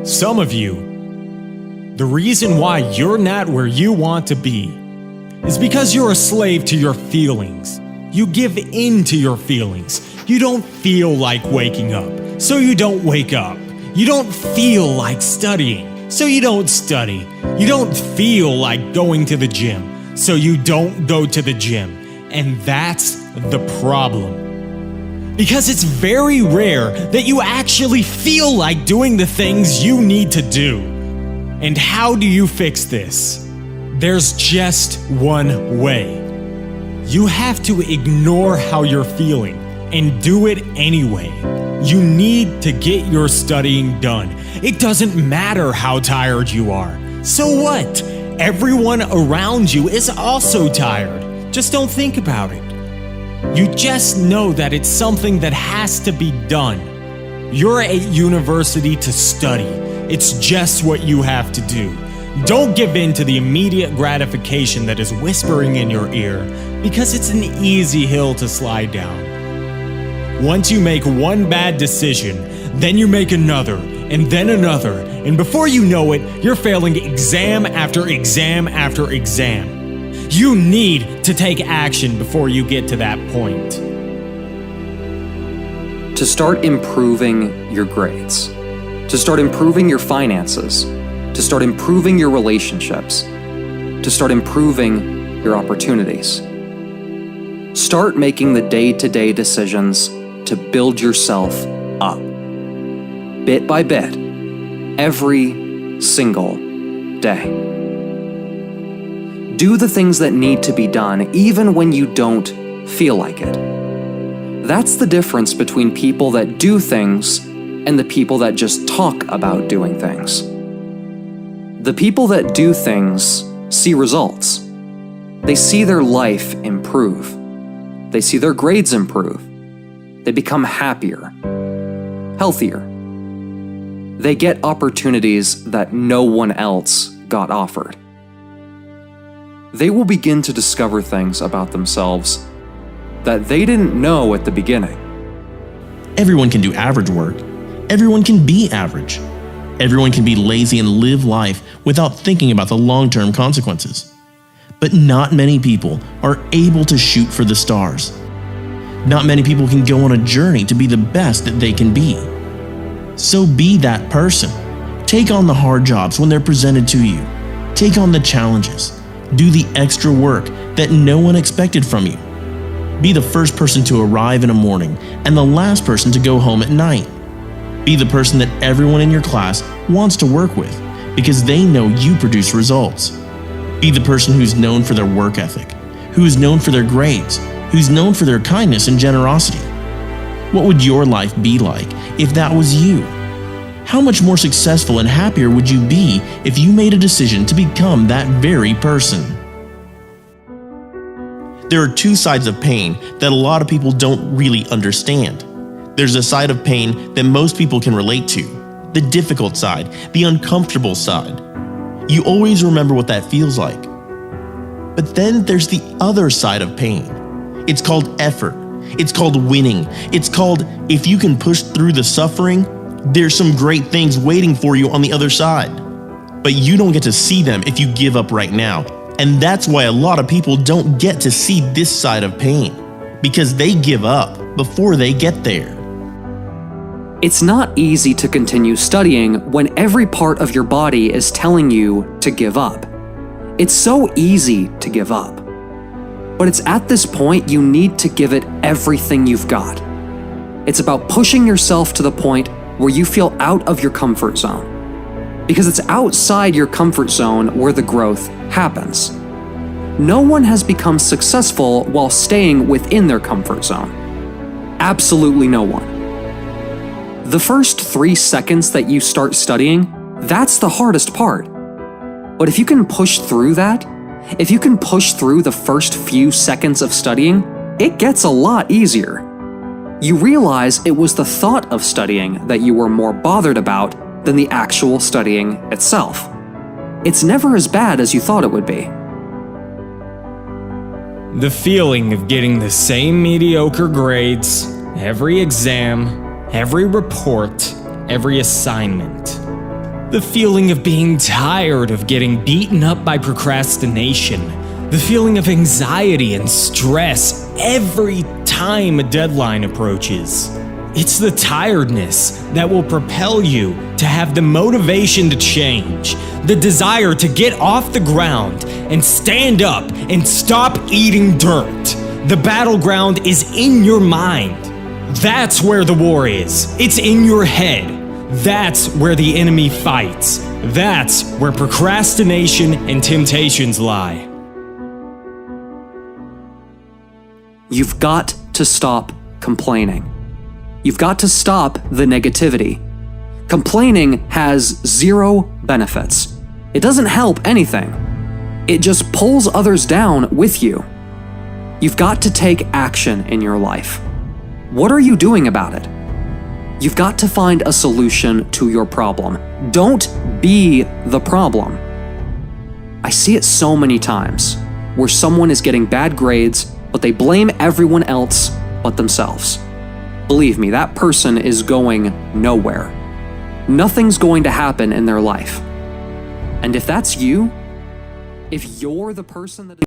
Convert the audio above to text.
Some of you, the reason why you're not where you want to be is because you're a slave to your feelings. You give in to your feelings. You don't feel like waking up, so you don't wake up. You don't feel like studying, so you don't study. You don't feel like going to the gym, so you don't go to the gym. And that's the problem. Because it's very rare that you actually feel like doing the things you need to do. And how do you fix this? There's just one way. You have to ignore how you're feeling and do it anyway. You need to get your studying done. It doesn't matter how tired you are. So what? Everyone around you is also tired. Just don't think about it. You just know that it's something that has to be done. You're at university to study. It's just what you have to do. Don't give in to the immediate gratification that is whispering in your ear, because it's an easy hill to slide down. Once you make one bad decision, then you make another, and then another, and before you know it, you're failing exam after exam after exam. You need to take action before you get to that point. To start improving your grades, to start improving your finances, to start improving your relationships, to start improving your opportunities. Start making the day-to-day decisions to build yourself up, bit by bit, every single day. Do the things that need to be done even when you don't feel like it. That's the difference between people that do things and the people that just talk about doing things. The people that do things see results. They see their life improve. They see their grades improve. They become happier, healthier. They get opportunities that no one else got offered. They will begin to discover things about themselves that they didn't know at the beginning. Everyone can do average work. Everyone can be average. Everyone can be lazy and live life without thinking about the long-term consequences. But not many people are able to shoot for the stars. Not many people can go on a journey to be the best that they can be. So be that person. Take on the hard jobs when they're presented to you. Take on the challenges. Do the extra work that no one expected from you. Be the first person to arrive in the morning and the last person to go home at night. Be the person that everyone in your class wants to work with because they know you produce results. Be the person who's known for their work ethic, who's known for their grades, who's known for their kindness and generosity. What would your life be like if that was you? How much more successful and happier would you be if you made a decision to become that very person? There are two sides of pain that a lot of people don't really understand. There's a side of pain that most people can relate to, the difficult side, the uncomfortable side. You always remember what that feels like. But then there's the other side of pain. It's called effort. It's called winning. It's called if you can push through the suffering, there's some great things waiting for you on the other side. But you don't get to see them if you give up right now. And that's why a lot of people don't get to see this side of pain, because they give up before they get there. It's not easy to continue studying when every part of your body is telling you to give up. It's so easy to give up. But it's at this point you need to give it everything you've got. It's about pushing yourself to the point where you feel out of your comfort zone. Because it's outside your comfort zone where the growth happens. No one has become successful while staying within their comfort zone. Absolutely no one. The first 3 seconds that you start studying, that's the hardest part. But if you can push through that, if you can push through the first few seconds of studying, it gets a lot easier. You realize it was the thought of studying that you were more bothered about than the actual studying itself. It's never as bad as you thought it would be. The feeling of getting the same mediocre grades, every exam, every report, every assignment. The feeling of being tired of getting beaten up by procrastination. The feeling of anxiety and stress every time a deadline approaches. It's the tiredness that will propel you to have the motivation to change, the desire to get off the ground and stand up and stop eating dirt. The battleground is in your mind. That's where the war is. It's in your head. That's where the enemy fights. That's where procrastination and temptations lie. You've got to stop complaining. You've got to stop the negativity. Complaining has zero benefits. It doesn't help anything. It just pulls others down with you. You've got to take action in your life. What are you doing about it? You've got to find a solution to your problem. Don't be the problem. I see it so many times where someone is getting bad grades, but they blame everyone else but themselves. Believe me, that person is going nowhere. Nothing's going to happen in their life. And if that's you, if you're the person that